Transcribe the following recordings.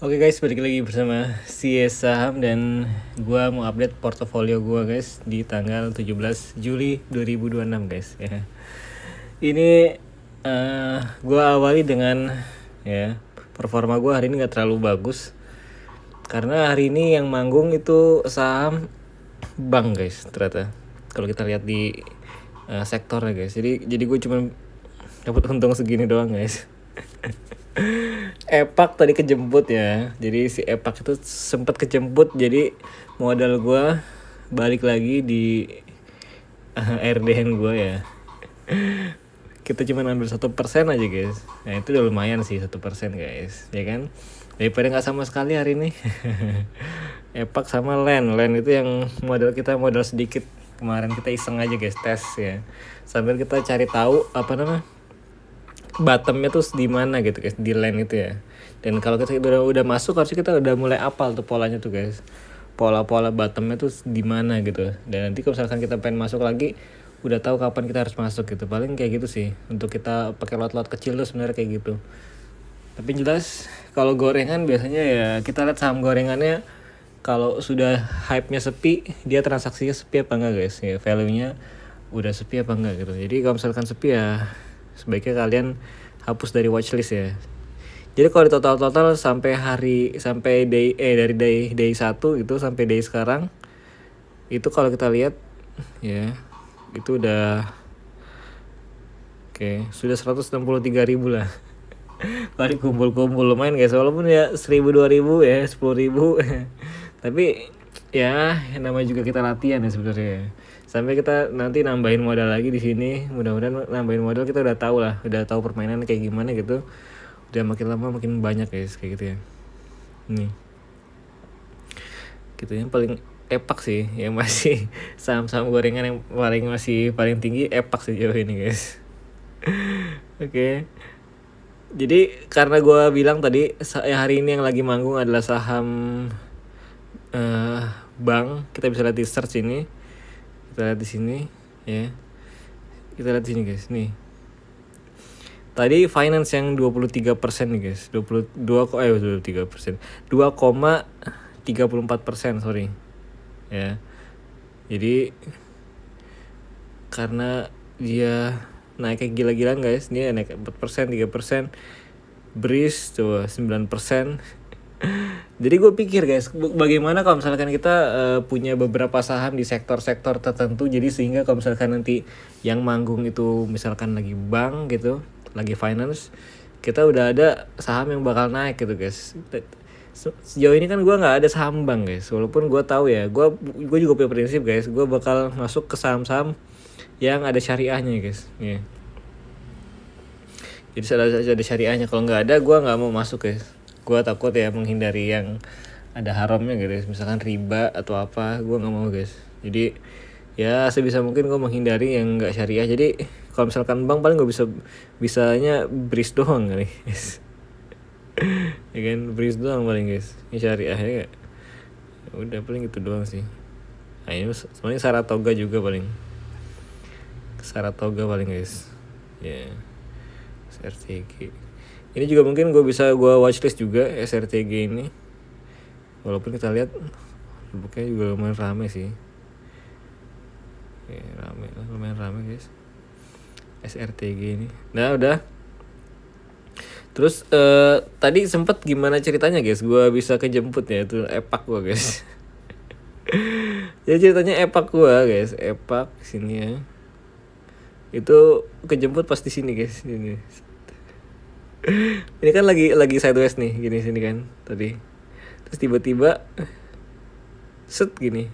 Oke guys, balik lagi bersama CS Saham dan gua mau update portofolio gua guys di tanggal 17 Juli 2026 guys ya. Ini gua awali dengan ya performa gua hari ini nggak terlalu bagus karena hari ini yang manggung itu saham bank guys ternyata. Kalau kita lihat di sektornya guys. Jadi gue cuma dapat untung segini doang guys. Epak tadi kejemput ya. Jadi si Epak itu sempat kejemput. Jadi modal gue balik lagi di RDN gue ya. Kita cuma ambil 1% aja guys. Nah itu udah lumayan sih 1% guys, ya kan? Daripada nggak sama sekali hari ini. Epak sama Len itu yang modal kita modal sedikit. Kemarin kita iseng aja guys, tes ya. Sambil kita cari tahu apa namanya bottomnya tuh di mana gitu guys, di line itu ya. Dan kalau kita udah masuk harusnya kita udah mulai apal tuh polanya tuh guys, pola-pola bottomnya tuh di mana gitu. Dan nanti kalau misalkan kita pengen masuk lagi udah tahu kapan kita harus masuk gitu. Paling kayak gitu sih untuk kita pakai lot-lot kecil tuh sebenarnya kayak gitu. Tapi jelas kalau gorengan biasanya ya kita lihat saham gorengannya kalau sudah hype-nya sepi, dia transaksinya sepi apa enggak guys ya, value-nya udah sepi apa enggak gitu. Jadi kalau misalkan sepi ya sebaiknya kalian hapus dari watchlist ya. Jadi kalau di total sampai dari day 1 itu sampai day sekarang itu kalau kita lihat ya itu udah sudah 163.000 lah. Paling kumpul-kumpul lumayan guys, walaupun ya 1.000 2.000 ya 10.000 tapi ya namanya juga kita latihan ya sebenarnya. Sampai kita nanti nambahin modal lagi di sini, mudah-mudahan nambahin modal kita udah tahu permainan kayak gimana gitu. Udah makin lama makin banyak guys kayak gitu ya. Nih gitu yang paling Epak sih yang masih saham-saham gorengan yang paling tinggi Epak sih jauh ini guys. Oke. Jadi karena gue bilang tadi hari ini yang lagi manggung adalah saham bank, kita bisa lihat di search ini. Kita lihat di sini ya. Kita lihat di sini guys, nih. Tadi finance yang 23% nih guys. 23%. 2,34%, sorry. Ya. Jadi karena dia naik kayak gila-gilaan guys, dia naik 4%, 3%. Breeze coba 9%. Jadi gue pikir guys, bagaimana kalau misalkan kita punya beberapa saham di sektor-sektor tertentu, jadi sehingga kalau misalkan nanti yang manggung itu misalkan lagi bank gitu, lagi finance, kita udah ada saham yang bakal naik gitu guys. Sejauh ini kan gue nggak ada saham bank guys, walaupun gue tahu ya, gue juga punya prinsip guys, gue bakal masuk ke saham-saham yang ada syariahnya guys. Yeah. Jadi ada syariahnya, kalau nggak ada gue nggak mau masuk guys. Gue takut ya menghindari yang ada haramnya gitu, misalkan riba atau apa, gue nggak mau guys. Jadi ya sebisa mungkin gue menghindari yang nggak syariah. Jadi kalau misalkan bank paling gue bisanya Breeze doang kali guys. Ya kan, Breeze doang paling guys. Ini syariah ya gak? Udah paling gitu doang sih. Nah ini sebenarnya Saratoga juga paling. Saratoga paling guys. Ya. SRTG. Ini juga mungkin gue watchlist juga SRTG ini. Walaupun kita lihat bukanya juga lumayan rame sih. Oke, lumayan rame guys. SRTG ini. Nah udah. Terus tadi sempat gimana ceritanya guys? Gue bisa kejemput ya itu Epak gue guys. Jadi ceritanya Epak gue guys. Epak sini ya. Itu kejemput pas di sini guys. Ini kan lagi sideways nih gini sini kan tadi. Terus tiba-tiba set gini.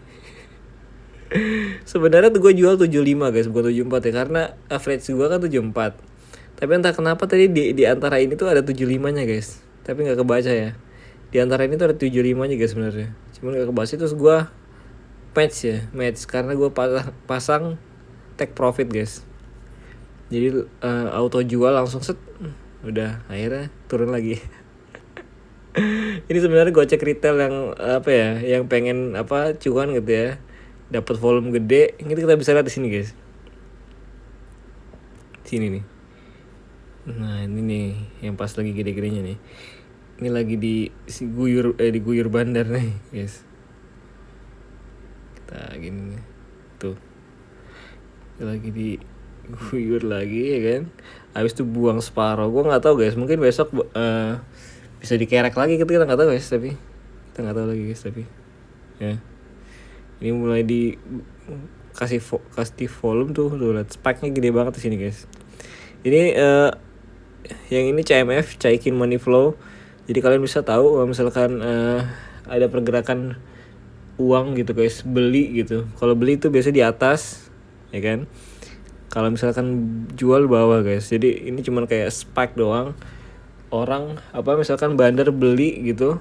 Sebenarnya tuh gue jual 75 guys, bukan 74 ya, karena average gue kan 74. Tapi entah kenapa tadi di antara ini tuh ada 75-nya guys. Tapi enggak kebaca ya. Di antara ini tuh ada 75-nya guys sebenarnya. Cuman enggak kebaca, terus gue match karena gue pasang take profit guys. Jadi auto jual langsung set. Udah akhirnya turun lagi. Ini sebenarnya gocek retail yang apa ya, yang pengen cuan gitu ya, dapat volume gede. Ini kita bisa lihat di sini guys, sini nih. Nah ini nih yang pas lagi gede-gedenya nih. Ini lagi diguyur bandar nih guys. Kita gini nih. Tuh. Lagi diguyur lagi ya kan. Habis itu buang separuh. Gue nggak tahu guys. Mungkin besok bisa dikerek lagi, kita nggak tahu guys. Tapi kita nggak tahu lagi guys. Tapi ya. Ini mulai kasih volume tuh lihat spike-nya gede banget di sini guys. Ini yang ini CMF, Chaikin Money Flow. Jadi kalian bisa tahu kalau misalkan ada pergerakan uang gitu guys, beli gitu. Kalau beli itu biasanya di atas, ya kan? Kalau misalkan jual bawah guys. Jadi ini cuman kayak spike doang. Orang misalkan bandar beli gitu,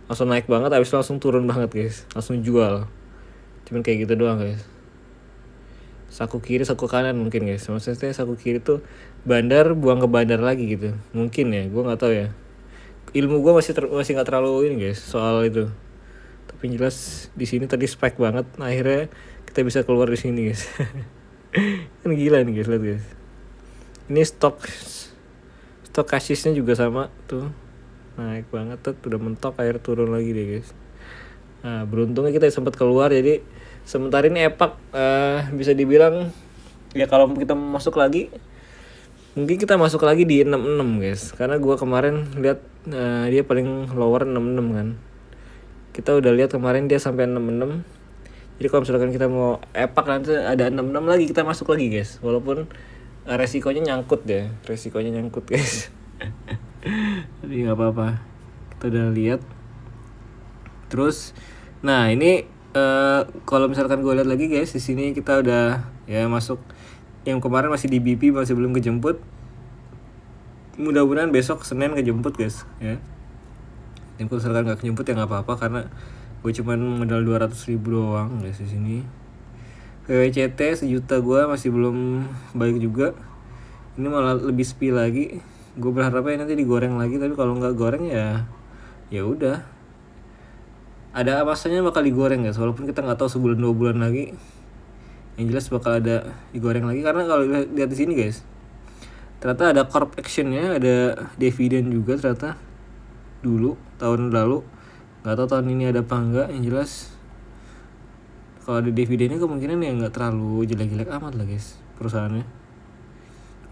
langsung naik banget, habis itu langsung turun banget guys, langsung jual. Cuman kayak gitu doang guys. Saku kiri saku kanan mungkin guys. Maksudnya saku kiri tuh bandar buang ke bandar lagi gitu. Mungkin ya, gue nggak tahu ya. Ilmu gue masih nggak terlalu ini guys soal itu. Tapi jelas di sini tadi spike banget. Nah, akhirnya kita bisa keluar di sini guys. Kan gila nih guys, lihat guys. Ini stok kasisnya juga sama tuh, naik banget tuh, udah mentok, akhirnya turun lagi deh guys. Nah, beruntungnya kita sempat keluar. Jadi sementara ini epak bisa dibilang ya, kalau kita masuk lagi mungkin kita masuk lagi di 66 guys, karena gua kemarin lihat dia paling lower 66 kan. Kita udah lihat kemarin dia sampai 66. Jadi kalau misalkan kita mau epak nanti ada 66 lagi, kita masuk lagi guys. Walaupun resikonya nyangkut guys. Tapi nggak apa-apa, kita udah lihat. Terus, nah ini kalau misalkan gue lihat lagi guys, di sini kita udah ya masuk. Yang kemarin masih di BP, masih belum kejemput. Mudah-mudahan besok Senin kejemput guys ya. Dan kalau misalkan nggak kejemput ya nggak apa-apa, karena gue cuman modal 200.000 doang guys di sini. PWCT 1 juta gue masih belum balik juga. Ini malah lebih sepi lagi. Gue berharapnya nanti digoreng lagi, tapi kalau nggak goreng ya udah. Ada masanya bakal digoreng guys, walaupun kita nggak tahu sebulan 2 bulan lagi. Yang jelas bakal ada digoreng lagi, karena kalau lihat di sini guys, ternyata ada corp actionnya, ada dividen juga ternyata dulu tahun lalu. Nggak tahu tahun ini ada apa enggak. Yang jelas kalau ada dividennya kemungkinan ya nggak terlalu jelek-jelek amat lah guys perusahaannya.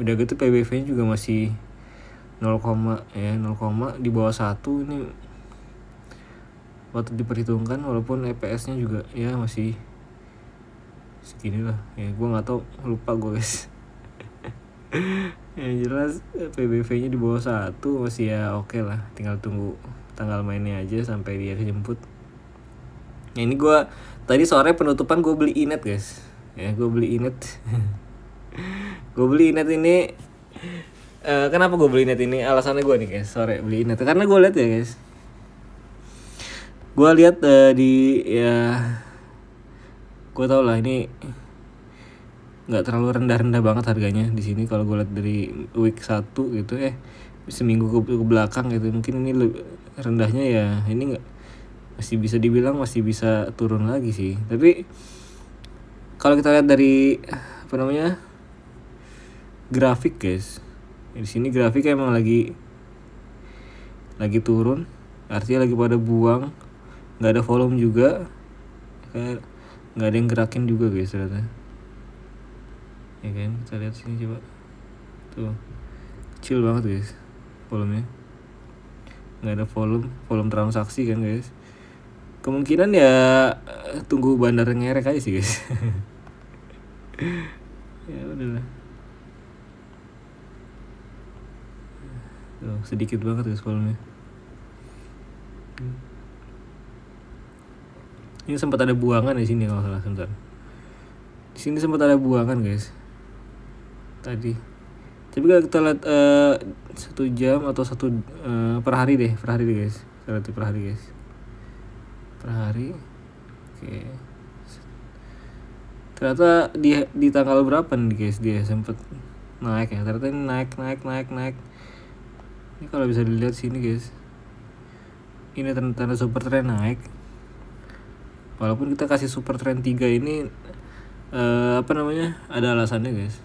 Udah gitu PBV-nya juga masih 0, di bawah 1. Ini patut diperhitungkan, walaupun EPS-nya juga ya masih segini lah ya. Gue nggak tahu, lupa gue guys. Yang jelas PBV-nya di bawah 1 masih ya oke lah. Tinggal tunggu tanggal mainnya aja sampai dia kejemput. Nah, ini gue tadi sore penutupan gue beli Inet guys ya. Gue beli Inet. Gue beli Inet ini kenapa gue beli Inet ini? Alasannya gue nih guys, sore beli Inet karena gue lihat ya guys, gue lihat gue tau lah ini nggak terlalu rendah banget harganya di sini. Kalau gue lihat dari week 1 gitu seminggu ke belakang gitu, mungkin ini rendahnya ya. Ini nggak, masih bisa dibilang masih bisa turun lagi sih. Tapi kalau kita lihat dari grafik guys, di sini grafiknya emang lagi turun, artinya lagi pada buang, nggak ada volume juga, kayak nggak ada yang gerakin juga guys ternyata ya kan. Kita lihat sini coba tuh, kecil banget guys volumenya, nggak ada volume transaksi kan guys. Kemungkinan ya tunggu bandar ngerek aja sih guys. Ya udahlah. Tuh, sedikit banget guys volumenya. Ini sempat ada buangan di sini kalau salah sebentar. Di sini sempat ada buangan guys tadi. Tapi kalau kita lihat 1 jam atau per hari deh guys. Kita lihat per hari guys. Per hari. Oke. Ternyata di tanggal berapa nih guys dia sempat naik ya. Ternyata ini naik. Ini kalau bisa dilihat sini guys, ini tanda super trend naik. Walaupun kita kasih super trend 3 ini ada alasannya guys.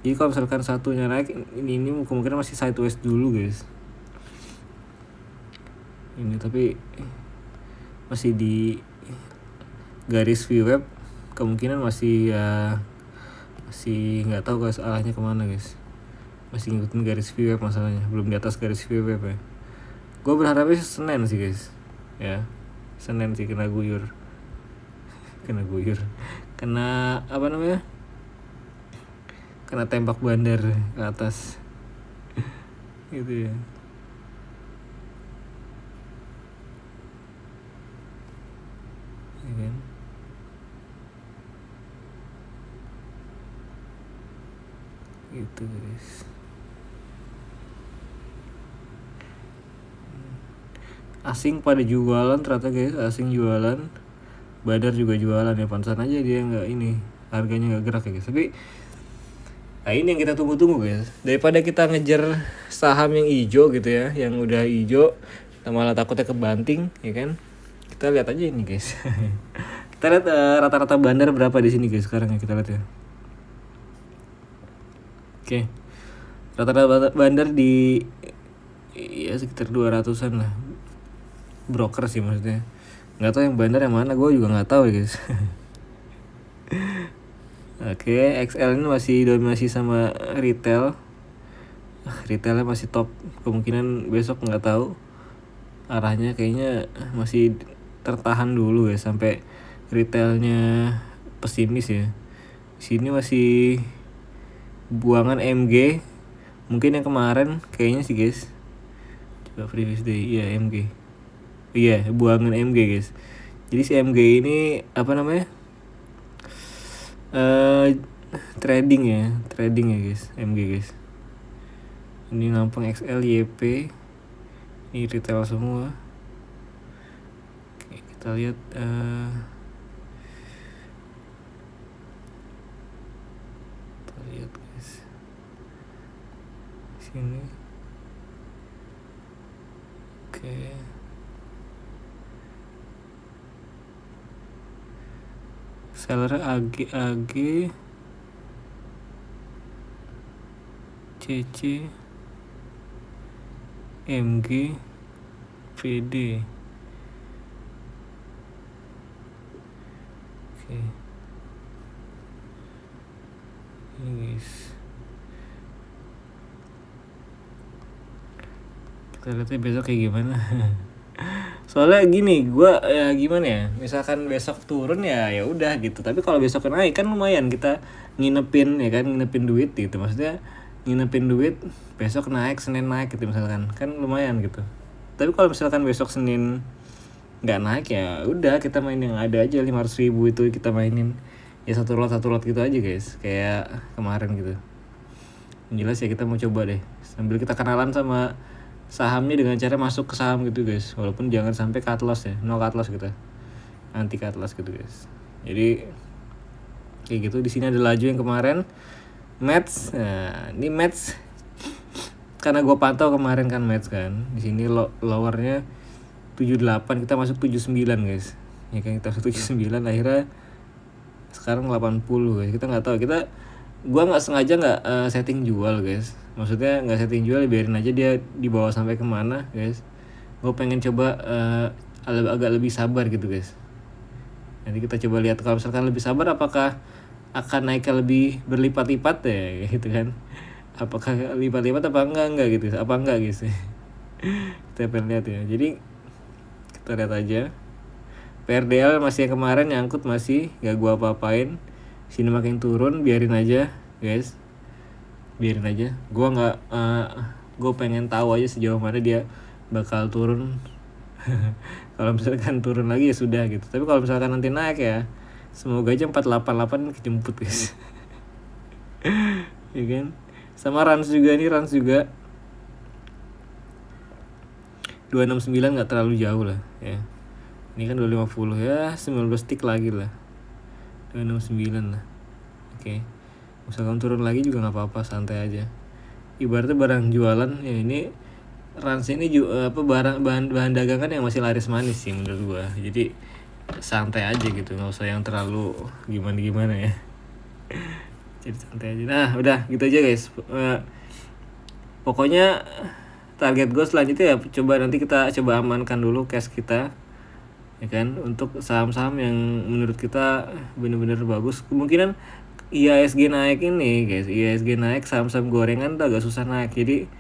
Jadi kalau misalkan satunya naik, ini kemungkinan masih sideways dulu guys. ini, tapi masih di garis VWAP, kemungkinan masih ya masih nggak tahu guys arahnya kemana guys, masih ngikutin garis VWAP masalahnya, belum di atas garis VWAP ya. Gue berharapnya Senin sih guys ya, Senin sih kena guyur kena apa namanya, kena tembak bandar ke atas gitu ya. Ya kan? Gitu guys. Asing pada jualan ternyata guys, asing jualan, Badar juga jualan ya, pantesan aja dia nggak ini, harganya nggak gerak ya guys. Tapi nah ini yang kita tunggu-tunggu guys, daripada kita ngejar saham yang hijau gitu ya, yang udah hijau kita malah takutnya kebanting ya kan. Kita lihat aja ini guys. Kita lihat rata-rata bandar berapa di sini guys sekarang ya, kita lihat ya. Oke. Rata-rata bandar di ya sekitar 200-an lah. Broker sih maksudnya. Nggak tahu yang bandar yang mana, gue juga nggak tahu ya guys. Oke, XL ini masih dominasi sama retail. Retailnya masih top. Kemungkinan besok nggak tahu. Arahnya kayaknya masih tertahan dulu ya sampai retailnya pesimis ya. Sini masih buangan MG. Mungkin yang kemarin kayaknya sih guys. Coba previous day, iya MG. Iya, buangan MG guys. Jadi si MG ini apa namanya? Trading ya guys, MG guys. Ini Lampung XL, YP, ini retail semua. Oke, kita lihat guys sini. Oke. Seller AG, CC, MG, PD. Oke. Ini guys. Kita lihatnya besok kayak gimana. Soalnya gini, gue ya gimana ya, misalkan besok turun ya udah gitu. Tapi kalau besok naik kan lumayan, kita nginepin ya kan, nginepin duit gitu. Maksudnya nginepin duit, besok naik, Senin naik gitu misalkan, kan lumayan gitu. Tapi kalau misalkan besok Senin nggak naik ya udah, kita main yang ada aja, 500.000 itu kita mainin ya, satu lot gitu aja guys, kayak kemarin gitu. Yang jelas ya kita mau coba deh, sambil kita kenalan sama sahamnya dengan cara masuk ke saham gitu guys, walaupun jangan sampai cut loss ya, no cut loss kita, anti cut loss gitu guys. Jadi kayak gitu. Di sini ada laju yang kemarin match. Nah ini match karena gue pantau kemarin kan match kan, di sini lowernya 78, kita masuk 79 guys ya kan, kita masuk 79, akhirnya sekarang 80 guys. Kita nggak tahu, gua nggak sengaja nggak setting jual guys, maksudnya nggak setting jual, biarin aja dia dibawa sampai kemana guys. Gue pengen coba agak lebih sabar gitu guys. Nanti kita coba lihat kalau misalkan lebih sabar apakah akan naiknya lebih berlipat-lipat ya gitu kan, apakah lipat-lipat apa enggak gitu, apa enggak guys. Kita pengen lihat ya, jadi kita lihat aja. PRDL masih yang kemarin nyangkut, masih gak gua apa-apain. Sini makin turun, biarin aja guys, biarin aja. Gue pengen tahu aja sejauh mana dia bakal turun. Kalau misalkan turun lagi ya sudah gitu, tapi kalau misalkan nanti naik ya semoga aja 488 kejemput guys. Ya kan, sama Rans juga nih, Rans juga 269 nggak terlalu jauh lah ya. Ini kan 250 ya, 19 tik lagi lah, 269 lah. Oke. Misalkan turun lagi juga nggak apa-apa, santai aja. Ibaratnya barang jualan ya, ini Rans ini juga bahan dagangan yang masih laris manis sih menurut gua. Jadi santai aja gitu, nggak usah yang terlalu gimana ya. Jadi santai aja. Nah udah gitu aja guys. Pokoknya target gue selanjutnya ya coba nanti kita coba amankan dulu cash kita, ya kan, untuk saham-saham yang menurut kita benar-benar bagus. Kemungkinan IHSG naik ini guys, IHSG naik, saham-saham gorengan tuh agak susah naik. Jadi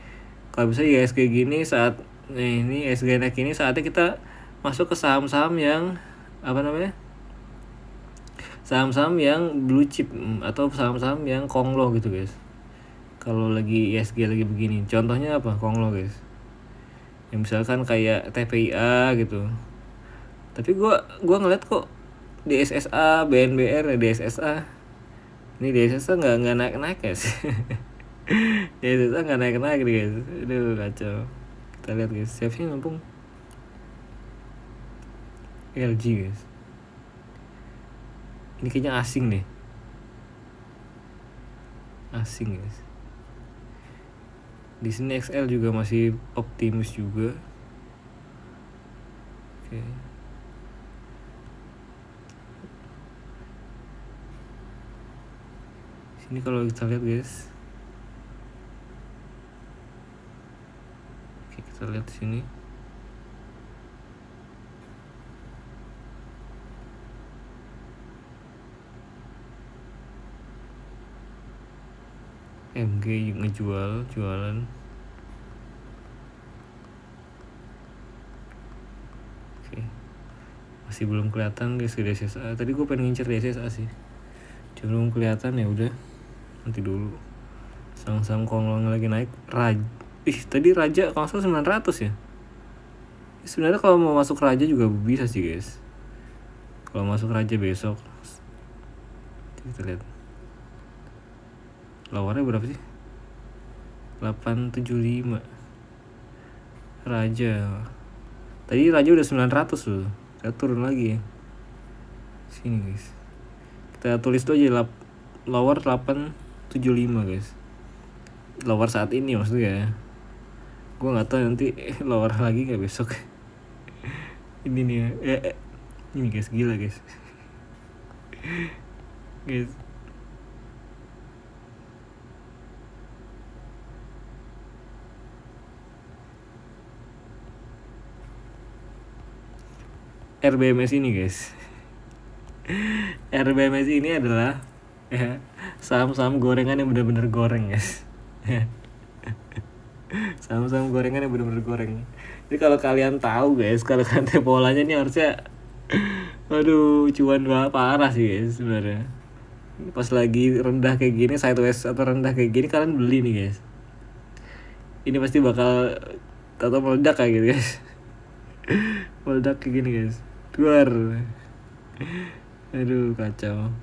kalau bisa IHSG gini saat ini IHSG naik ini saatnya kita masuk ke saham-saham yang apa namanya, saham-saham yang blue chip atau saham-saham yang konglo gitu guys. Kalau lagi IHSG lagi begini, contohnya apa konglo guys, yang misalkan kayak TPIA gitu. Tapi gua ngeliat kok DSSA, BNBR, DSSA. Ini DSSA nggak naik guys. DSSA nggak naik guys. Aduh kacau. Kita lihat guys, siapa mumpung LG guys. Ini kayaknya asing deh. Asing guys. Di sini XL juga masih optimis juga. Oke. Sini kalau kita lihat guys. Oke, kita lihat di sini. MG jualan. Oke. Masih belum kelihatan guys ke DSSA. Tadi gue pengen ngincer DSSA sih. Cuma belum kelihatan, ya udah. Nanti dulu. Saham-saham konglo lagi naik. Tadi Raja kalau salah 900 ya. Sebenarnya kalau mau masuk Raja juga bisa sih guys. Kalau masuk Raja besok. Kita lihat. Lawarnya berapa sih? 875. Raja. Tadi Raja udah 900 loh. Kita turun lagi ya. Sini guys. Kita tulis tuh aja lower 875 guys. Lower saat ini maksudnya ya. Gue nggak tahu nanti lower lagi nggak besok. Ini nih ya. Ini guys, gila guys. Guys. RBMS ini guys. RBMS ini adalah ya, saham-saham gorengan yang benar-benar goreng guys. Saham-saham gorengan yang benar-benar goreng. Jadi kalau kalian tahu guys, kalau kalian polanya ini harusnya aduh cuan parah sih guys sebenarnya. Pas lagi rendah kayak gini, sideways atau rendah kayak gini, kalian beli nih guys. Ini pasti bakal atau meledak kayak gitu guys. Meledak kayak gini guys. Keluar. Aduh kacau.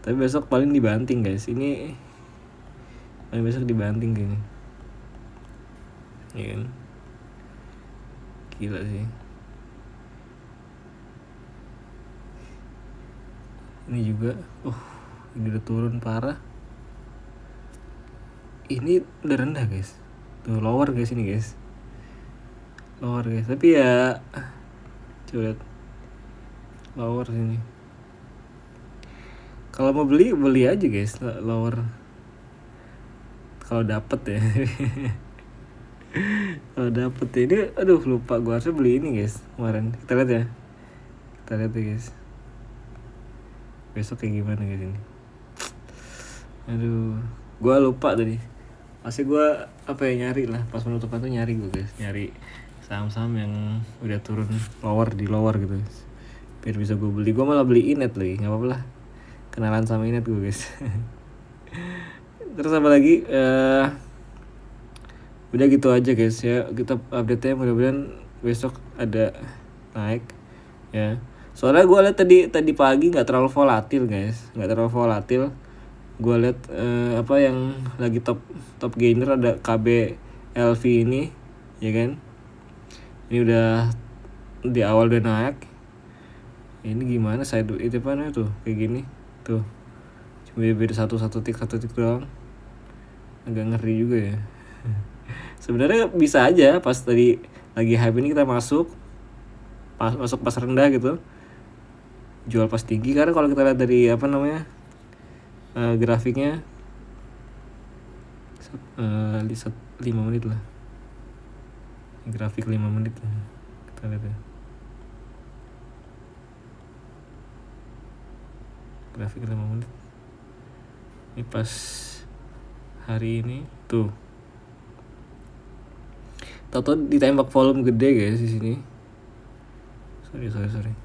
Tapi besok paling dibanting guys. Ini paling besok dibanting gini. Iya kan. Gila sih. Ini juga. Ini udah turun parah. Ini udah rendah guys. Tuh lower guys ini guys. Lower guys. Tapi ya coba lihat. Lower sini. Kalau mau beli aja guys, lower. Kalau dapet ya. Kalau dapet ya. Ini aduh lupa, gue harusnya beli ini guys kemarin. Kita lihat ya. Kita lihat ya guys. Besok kayak gimana guys ini. Aduh, gue lupa tadi. Pasti gue nyari lah pas penutupan tuh, nyari gue guys, nyari saham-saham yang udah turun di lower gitu guys. Biar bisa gue beli. Gue malah beli Inet lagi, nggak apa-apa lah. Kenalan sama Inet gue guys. Terus apa lagi? Udah gitu aja guys ya. Kita update-nya mudah-mudahan besok ada naik ya. Soalnya gue lihat tadi pagi nggak terlalu volatil guys, nggak terlalu volatil. Gue lihat apa yang lagi top gainer ada KBLV ini, ya kan? Ini udah di awal udah naik. Ini gimana side itu apa tuh kayak gini tuh, cuma beda satu tik doang, agak ngeri juga ya. Sebenarnya bisa aja pas tadi lagi hype ini kita masuk pas rendah gitu, jual pas tinggi. Karena kalau kita lihat dari grafiknya 5 menit lah, grafik 5 menit kita lihat ya. Grafik 5 menit ini pas hari ini tuh, tau ditembak volume gede guys di sini. Sorry.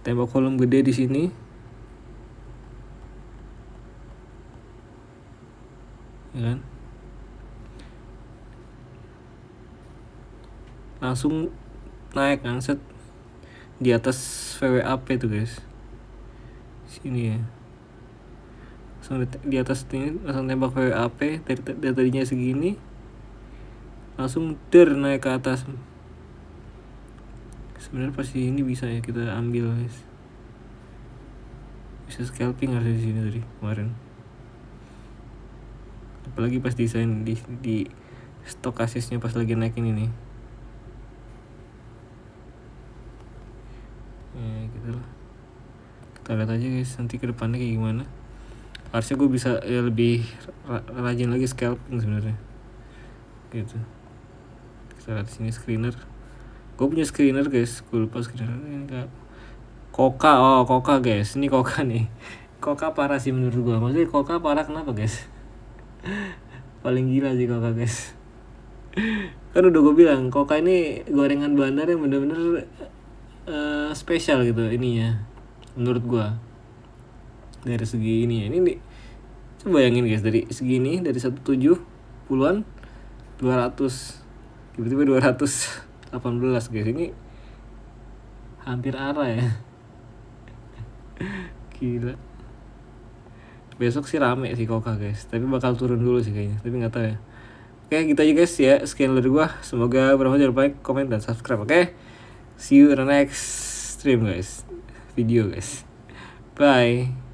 Tembak volume gede di sini. Ya kan? Langsung naik kan set di atas VWAP tuh guys. Sini ya. Langsung di atas ini langsung tembak VWAP dari tadinya segini. Langsung naik ke atas. Sebenarnya pasti ini bisa ya kita ambil guys. Bisa scalping harus di sini tadi kemarin. Apalagi pas desain di stokasisnya pas lagi naik ini nih. Ya gitu lah. Kita lihat aja guys nanti ke depannya kayak gimana. Harusnya gue bisa ya lebih rajin lagi scalping sebenarnya. Gitu. Kita lihat sini screener. Gue punya screener guys, gue lupa screener ini enggak. Koka guys, ini Koka nih. Koka parah sih menurut gue. Maksudnya Koka parah kenapa guys? Paling gila sih Koka guys. Kan udah gue bilang Koka ini gorengan bandar yang bener-bener spesial gitu ininya. Menurut gue. Dari segi ini ya. Ini nih, coba bayangin guys dari segini dari 170-an 200 tiba-tiba 218 guys, ini hampir arah ya. Gila. Besok sih rame sih Koka guys, tapi bakal turun dulu sih kayaknya, tapi nggak tahu ya. Oke gitu aja guys ya, sekian dari gua, semoga bermanfaat. Jangan lupa like, comment, dan subscribe. Oke, see you in the next stream guys, video guys, bye.